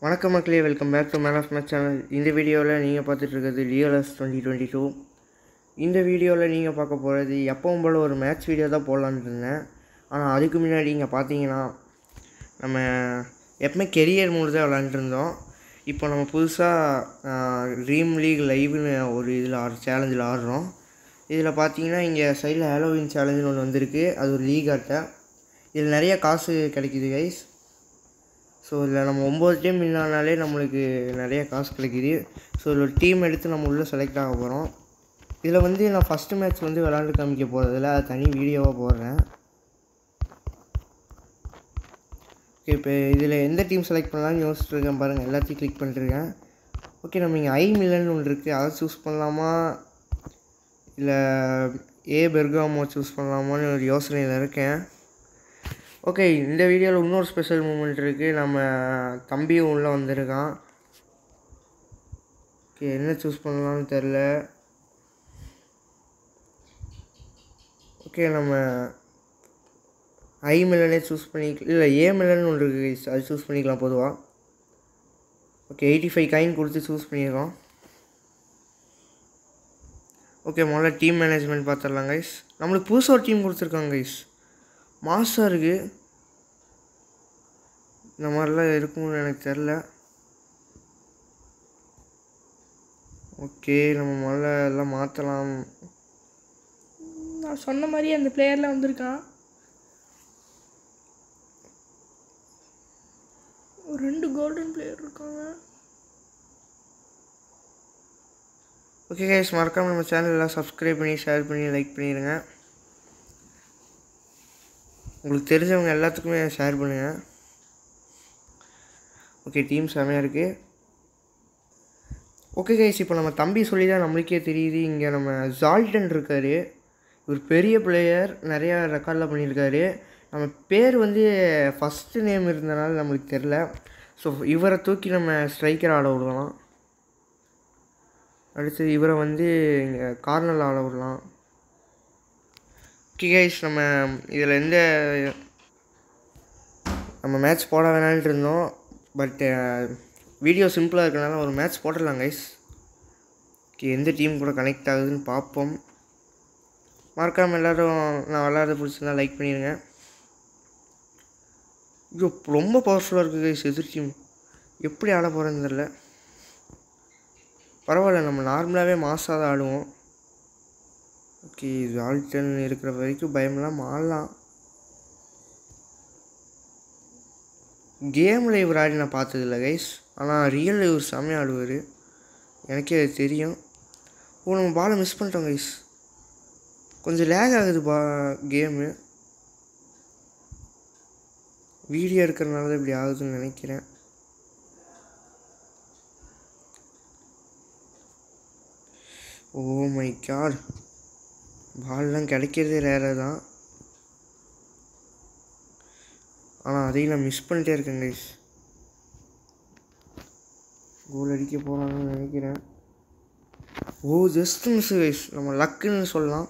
வணக்கம் மக்களே, welcome back to man of match channel. இந்த வீடியோவில் நீங்கள் பார்த்துட்டு இருக்கிறது டிஎல்எஸ் 2022. இந்த வீடியோவில் நீங்கள் பார்க்க போகிறது எப்பவும் போல் ஒரு மேட்ச் வீடியோ தான் போடலான்னு இருந்தேன். ஆனால் அதுக்கு முன்னாடி இங்கே பார்த்தீங்கன்னா நம்ம எப்பவுமே கெரியர் மூடு தான் விளாண்டுருந்தோம். இப்போ நம்ம புதுசாக ட்ரீம் லீக் லைவ்னு ஒரு சேலஞ்சில் ஆடுறோம். இதில் பார்த்தீங்கன்னா இங்கே சைடில் ஹாலோவின் சேலஞ்சுன்னு ஒன்று வந்திருக்கு. அது ஒரு லீக் ஆட்டை. இதில் நிறைய காசு கிடைக்கிது கைஸ். ஸோ இதில் நம்ம 9 டீம் வின்னாலே நம்மளுக்கு நிறைய காசு கிடைக்கிது. ஸோ இதில் ஒரு டீம் எடுத்து நம்ம உள்ளே செலக்ட் ஆக போகிறோம். இதில் நான் ஃபஸ்ட்டு மேட்ச் விளாண்டு காமிக்க போகிறதில்ல, அது தனி வீடியோவாக போடுறேன். ஓகே, இப்போ இதில் எந்த டீம் செலக்ட் பண்ணலான்னு யோசிச்சுருக்கேன் பாருங்கள். எல்லாத்தையும் கிளிக் பண்ணிட்டுருக்கேன். ஓகே, நம்ம இங்கே மில்லன் ஒன்று இருக்குது, அதை சூஸ் பண்ணலாமா இல்லை பெர்காமோ சூஸ் பண்ணலாமான்னு ஒரு யோசனையில் இருக்கேன். ஓகே, இந்த வீடியோவில் இன்னொரு ஸ்பெஷல் மூமெண்ட் இருக்குது. நம்ம தம்பியும் உள்ளே வந்திருக்கான். ஓகே, என்ன சூஸ் பண்ணலான்னு தெரில. ஓகே, நம்ம மில்லனே சூஸ் பண்ணிக்கலாம், இல்லை மில்லன் ஒன்று இருக்குது, அது சூஸ் பண்ணிக்கலாம் பொதுவாக. ஓகே, 85 காயின் கொடுத்து சூஸ் பண்ணியிருக்கோம். ஓகே, முதல்ல டீம் மேனேஜ்மெண்ட் பார்த்துடலாம் கைஸ். நம்மளுக்கு புதுசாக ஒரு டீம் கொடுத்துருக்காங்க கைஸ். மாசாக இருக்குது. இந்த மாதிரிலாம் இருக்கும்னு எனக்கு தெரில. ஓகே, நம்ம முதல்ல எல்லாம் மாற்றலாம். நான் சொன்ன மாதிரி அந்த பிளேயர்லாம் வந்திருக்கான். ஒரு 2 கோல்டன் பிளேயர் இருக்காங்க. ஓகே கைஸ், மறக்காமல் நம்ம சேனலில் சப்ஸ்கிரைப் பண்ணி ஷேர் பண்ணி லைக் பண்ணிடுங்க. உங்களுக்கு தெரிஞ்சவங்க எல்லாத்துக்குமே ஷேர் பண்ணுங்கள். ஓகே, டீம் செமையாக இருக்குது. ஓகே கைஸ், இப்போ நம்ம தம்பி சொல்லி தான் நம்மளுக்கே தெரியுது. இங்கே நம்ம ஜால்டன் இருக்கார். இவர் பெரிய பிளேயர், நிறையா ரெக்கார்டில் பண்ணியிருக்காரு. நம்ம பேர் ஃபஸ்ட்டு நேம் இருந்தனால நம்மளுக்கு தெரில. ஸோ இவரை தூக்கி நம்ம ஸ்ட்ரைக்கர் ஆட விடலாம். அடுத்து இவரை இங்கே கார்னரில் ஆட விடலாம். ஓகே கைஸ், நம்ம இதில் நம்ம மேட்ச் போட வேணான்ட்டு இருந்தோம். பட் வீடியோ சிம்பிளாக இருக்கனால ஒரு மேட்ச் போட்டுடலாம் கைஸ். ஓகே, எந்த டீம் கூட கனெக்ட் ஆகுதுன்னு பார்ப்போம். மறக்காமல் எல்லோரும் நான் விளாட்றது பிடிச்சிருந்தா லைக் பண்ணிடுங்க. ஐயோ, ரொம்ப பவர்ஃபுல்லாக இருக்குது கைஸ் எதிர் டீம். எப்படி ஆட போகிறேன்னு தெரில. பரவாயில்ல, நம்ம நார்மலாகவே மாசாக தான் ஆடுவோம். ஓகே, ஜால்டன் இருக்கிற வரைக்கும் பயமெல்லாம் ஆடலாம். கேமில் இவர் ஆடி நான் பார்த்ததில்ல கைஸ். ஆனால் ரியலில் இவர் செம்மையாக ஆடுவார், எனக்கே அது தெரியும். நம்ம பாலை மிஸ் பண்ணிட்டோம் கைஸ். கொஞ்சம் லேக் ஆகுது கேமு. வீடியோ எடுக்கிறதுனால தான் இப்படி ஆகுதுன்னு நினைக்கிறேன். ஓ மை காட், பால்லாம் கிடைக்கிறதே ரேராக தான். ஆனால் அதையும் நான் மிஸ் பண்ணிட்டே இருக்கேன் கைஸ். கோல் அடிக்க போகிறாங்கன்னு நினைக்கிறேன். Just miss guys. நம்ம லக்குன்னு சொல்லலாம்.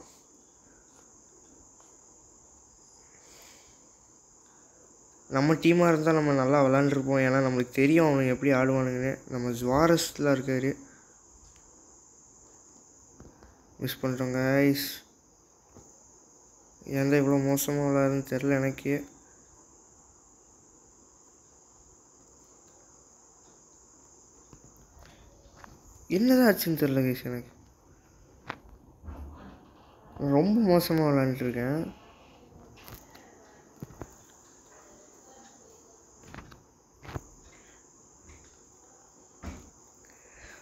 நம்ம டீமாக இருந்தால் நம்ம நல்லா விளாண்டுருப்போம். ஏன்னா நம்மளுக்கு தெரியும் அவனுங்க எப்படி ஆடுவானுங்கன்னு. நம்ம ஜுவாரஸில் இருக்கார். மிஸ் பண்ணிட்டோம் கைஸ். ஏன் தான் இவ்வளோ மோசமாக விளாடுன்னு தெரில எனக்கு. என்னதான் ஆச்சுன்னு தெரில கைஸ். எனக்கு ரொம்ப மோசமாக விளாண்டுருக்கேன்.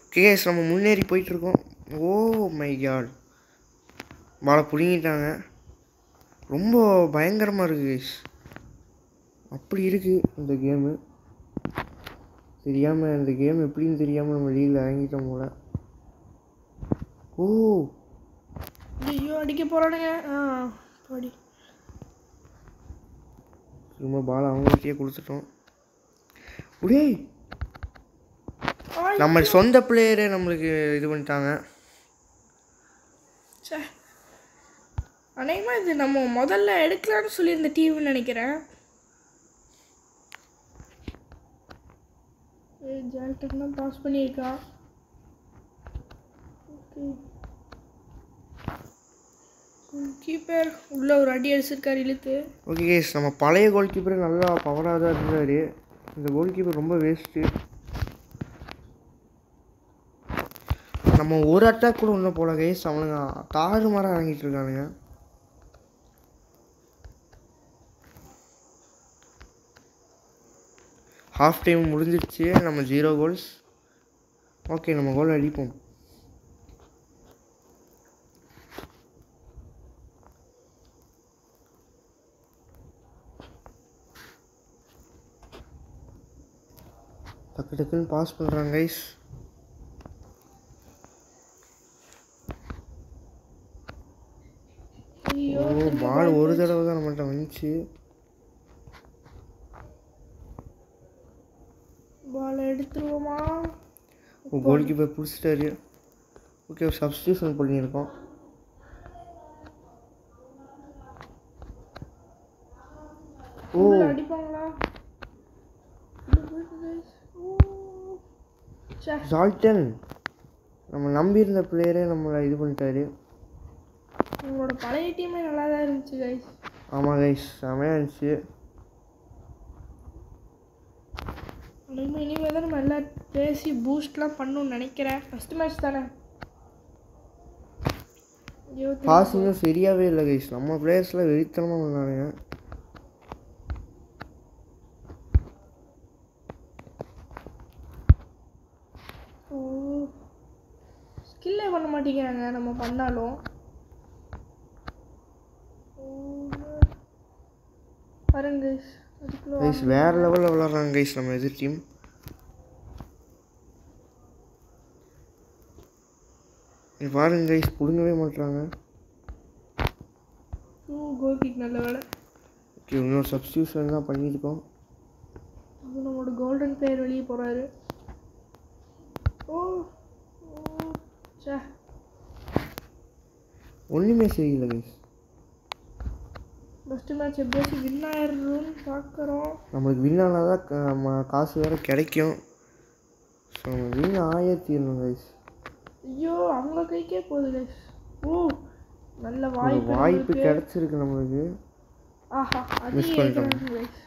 ஓகே கைஸ், நம்ம முன்னேறி போயிட்டுருக்கோம். ஓ மை காட், பாலை பிடுங்கிட்டாங்க. ரொம்ப பயங்கரமாக இருக்குது கைஸ். அப்படி இருக்குது இந்த கேமு. தெரியாமல் இந்த கேம் எப்படின்னு தெரியாமல் நம்ம லீகில் இறங்கிட்டோம் போல. ஐயோ, அடிக்க போகிறானுங்க. படி திரும்ப பால் அவங்கள்ட்டே கொடுத்துட்டோம். உடே, நம்ம சொந்த பிளேயரே நம்மளுக்கு இது பண்ணிட்டாங்க. அநேகமாக இது நம்ம முதல்ல எடுக்கலான்னு சொல்லி இந்த டீம்னு நினைக்கிறேன். ஜால்டன் தான் பாஸ் பண்ணியிருக்கான். ஓகே, கீப்பர் உள்ள ஒரு அடி அடிச்சிருக்காரு இழுத்து. ஓகே கைஸ், நம்ம பழைய கோல் கீப்பர் நல்லா பவராக தான் இருந்தார். இந்த கோல் கீப்பர் ரொம்ப வேஸ்ட்டு. நம்ம ஒரு அட்டாக் கூட ஒன்றும் போல கைஸ், அவனுங்க தாறு மாறாக இறங்கிட்டு இருக்கானுங்க. ஹாஃப் டைம் முடிஞ்சிருச்சு, நம்ம 0 கோல்ஸ். ஓகே, நம்ம கோல் அடிப்போம். டக்கு டக்குன்னு பாஸ் பண்ணுறாங்க கைஸ். பால் ஒரு தடவை தான் நம்மள்கிட்ட வந்துச்சு. பால் எடுத்துருவோமா? கோல் கீப்பர் பிடிச்சிட்டாரு. ஓகே, ஒரு சப்ஸ்டியூஷன் பண்ணியிருக்கோம். அடிப்பாங்களா? ஜால்டன் நம்ம நம்பியிருந்த பிளேயரே நம்மளை இது பண்ணிட்டாரு. உங்களோட பழைய டீமே நல்லா தான் இருந்துச்சு கைஸ். ஆமாம் கைஸ், செமையாக இருந்துச்சு. இனிமேல் தான் நம்ம எல்லாம் பேசி பூஸ்ட்லாம் பண்ணணும்னு நினைக்கிறேன். ஃபஸ்ட்டு மேட்ச் தானே. பாசிங்கும் சரியாகவே இல்லை கைஸ். நம்ம பிளேயர்ஸ்லாம் வெறித்தனமாக பண்ணானுங்க. ஸ்கில்லே பண்ண மாட்டேங்கிறாங்க நம்ம பண்ணாலும். பாருங்க கைஸ், வேறு லெவலில் விளாட்றாங்க கைஸ் நம்ம எதிர் டீம். பாருங்க கைஸ், பிடுங்கவே மாட்டுறாங்க. கோல் கிக் நல்ல வேலை. ஓகே, இன்னொரு சப்ஸ்டியூஷன் தான் பண்ணியிருக்கோம். நம்மளோட கோல்டன் பிளேயர் வெளியே போகிறாரு. ஒன்றுமே சரியில்லை கைஸ். ஃபஸ்ட்டு மேட்ச் எப்படியாச்சும் வின் ஆயிடுறோன்னு பார்க்குறோம். நம்மளுக்கு வின் ஆனால் தான் நம்ம காசு வேறு கிடைக்கும். ஸோ நம்ம வின் ஆயிரத்திடணும் கைஸ். ஐயோ, அவங்க கைக்கே போகுது கைஸ். நல்ல வாய்ப்பு கிடைச்சிருக்கு நம்மளுக்கு. ஆஹா, மிஸ் பண்ணிட்டோம் கைஸ்.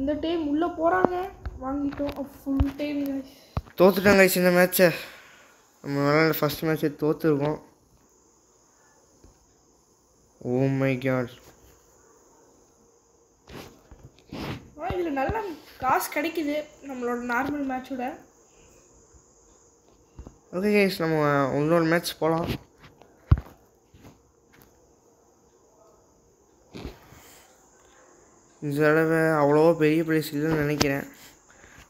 இந்த டைம் உள்ளே போகிறாங்க, வாங்கிட்டோம். Full time guys. தோற்றுட்டாங்க கைஸ் இந்த மேட்ச்சை. நம்ம விளையாட ஃபஸ்ட் மேட்ச்சை தோற்றுருக்கோம். Oh my God. இதில் நல்ல காசு கிடைக்குது நம்மளோட நார்மல் மேட்சோட. ஓகே கைஸ், நம்ம இன்னொரு மேட்ச் போகலாம். இந்த தடவை அவ்வளோவா பெரிய பிளேஸ் இல்லைன்னு நினைக்கிறேன்.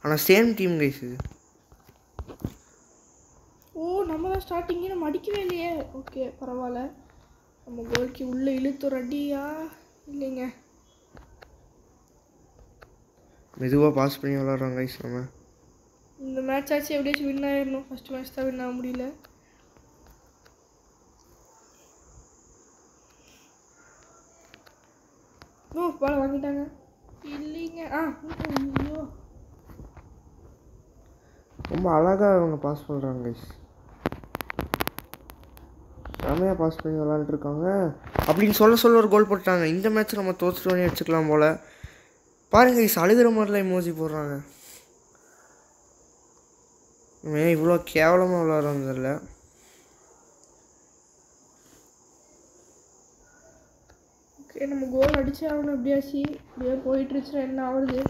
ஆனால் சேம் டீம் கைஸ் இது. நம்ம தான் ஸ்டார்டிங்கே நம்ம அடிக்கவே இல்லையே. ஓகே, பரவாயில்ல. நம்ம கோல்க்கு உள்ளே இழுத்து ரெடியா இல்லைங்க. மெதுவாக பாஸ் பண்ணி விளாட்றோம் கைஸ். நம்ம இந்த மேட்ச் ஆச்சு எப்படியாச்சும் வின் ஆயிடணும். ஃபஸ்ட் மேட்ச் தான் வின் ஆக முடியல. பால் வாங்கிட்டாங்க இல்லைங்க. ஐயோ, ரொம்ப அழகாக அவங்க பாஸ் பண்ணுறாங்க கைஸ். செமையாக பாஸ் பண்ணி விளாண்டுருக்காங்க. அப்படின்னு சொல்ல ஒரு கோல் போட்டாங்க. இந்த மேட்ச் நம்ம தோற்றுட்டோன்னே வச்சுக்கலாம் போல். பாருங்க கைஸ், அழுகிற மாதிரிலாம் எமோஜி போடுறாங்க. ஏன் இவ்வளோ கேவலமாக விளாட்றோம் தெரியல. ஓகே, நம்ம கோல் அடிச்சு ஆகணும். எப்படியாச்சு இப்படியே போயிட்டுருச்சுன்னா என்ன ஆகுது?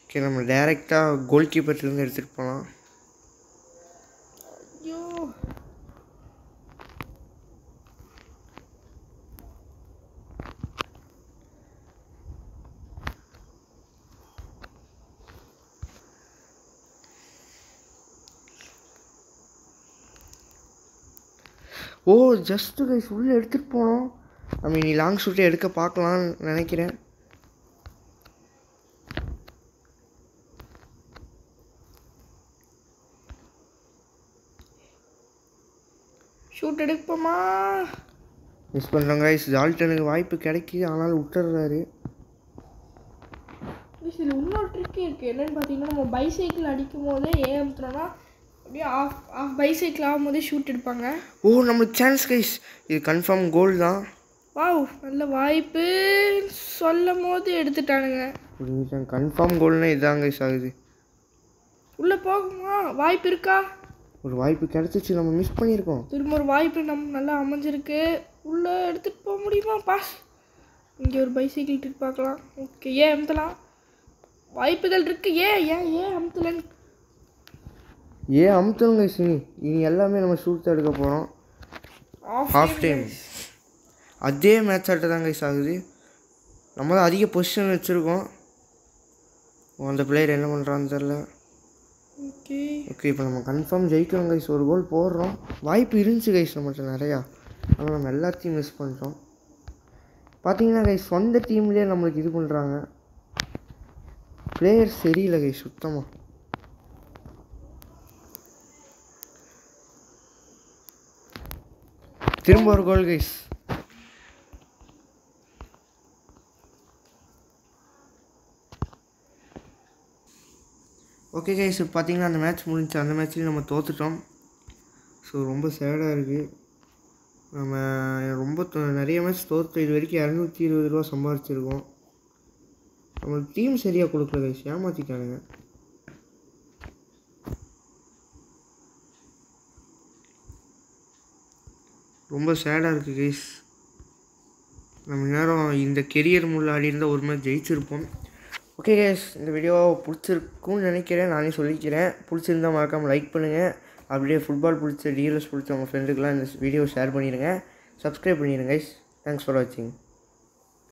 ஓகே, நம்ம டேரெக்டாக கோல் கீப்பர்லேருந்து எடுத்துகிட்டு போகலாம். ஐயோ, ஜஸ்ட்டு கைஸ் உள்ளே எடுத்துகிட்டு போனோம். நம்ம இனி லாங் ஷூட்டே எடுக்க பார்க்கலான்னு நினைக்கிறேன். ஷூட் எடுப்போமா? மிஸ் பண்ணுறோம் கைஸ். ஜால்டனுக்கு வாய்ப்பு கிடைக்கிது, ஆனாலும் விட்டுறாரு. இதில் இன்னொரு ட்ரிக் இருக்குது. என்னென்னு பார்த்தீங்கன்னா, நம்ம பைசைக்கிள் அடிக்கும் போதே ஏன் அமுத்துறோன்னா அப்படியே ஆஃப் பைசைக்கிள் ஆகும்போதே ஷூட் எடுப்பாங்க. ஓ நம்மளுக்கு சான்ஸ் கைஸ், இது கன்ஃபார்ம் கோல் தான். வாவ், நல்ல வாய்ப்பு சொல்லும் போது எடுத்துட்டானுங்க. கன்ஃபார்ம் கோல்னால் இதுதான் கைஸ் ஆகுது. உள்ளே போகுமா? வாய்ப்பு இருக்கா? ஒரு வாய்ப்பு கிடச்சிச்சு, நம்ம மிஸ் பண்ணியிருக்கோம். திரும்ப ஒரு வாய்ப்பு நம்ம நல்லா அமைஞ்சிருக்கு. உள்ளே எடுத்துகிட்டு போக முடியுமா? பாஸ். இங்கே ஒரு பைசைக்கிள் ட்ரிக் பார்க்கலாம். ஓகே, ஏன் அமுத்தலாம், வாய்ப்புகள் இருக்குது. ஏன் அமுத்தலன்னு அமுத்தணும் கைஸ். இனி எல்லாமே நம்ம ஷூட் தான் எடுக்க போகிறோம். ஹாஃப் டைம் அதே மேட்ச் ஆட்ட தான் கைஸ் ஆகுது. நம்ம தான் அதிக பொசிஷன் வச்சுருக்கோம். அந்த பிளேயர் என்ன பண்ணுறான்னு தெரில. ஓகே இப்போ நம்ம கன்ஃபார்ம் ஜெயிக்கிறோம் கைஸ். ஒரு கோல் போடுறோம். வாய்ப்பு இருந்துச்சு கைஸ் நம்மகிட்ட நிறையா, ஆனால் நம்ம எல்லாத்தையும் மிஸ் பண்ணிட்டோம். பார்த்தீங்கன்னா கைஸ் சொந்த டீம்லேயே நம்மளுக்கு இது பண்ணுறாங்க. பிளேயர் சரியில்லை கைஸ் சுத்தமாக. திரும்ப ஒரு கோல் கைஸ். ஓகே கைஸ், இப்போ பார்த்தீங்கன்னா அந்த மேட்ச் முடிஞ்சு. அந்த மேட்ச்லேயும் நம்ம தோற்றுட்டோம். ஸோ ரொம்ப சேடாக இருக்குது. நம்ம ரொம்ப நிறைய மேட்ச் தோற்று இது வரைக்கும் 220 ரூபா சம்பாதிச்சிருக்கோம். நம்மளுக்கு டீம் சரியாக கொடுக்கல கைஸ், ஏமாற்றிட்டானுங்க. ரொம்ப சேடாக இருக்குது கைஸ். நம்ம நேரம் இந்த கெரியர் முன்னாடி இருந்தால் ஒரு மேட்ச் ஜெயிச்சிருப்போம். ஓகே கைஸ், இந்த வீடியோ பிடிச்சிருக்குன்னு நினைக்கிறேன். நானே சொல்லிக்கிறேன். பிடிச்சிருந்தால் மறக்காமல் லைக் பண்ணுங்கள். அப்படியே ஃபுட்பால் பிடிச்ச டிஎல்எஸ் பிடிச்ச உங்கள் ஃப்ரெண்டுக்கெலாம் இந்த வீடியோ ஷேர் பண்ணிடுங்க. சப்ஸ்கிரைப் பண்ணிடுங்க கைஸ். தேங்க்ஸ் ஃபார் வாட்சிங்.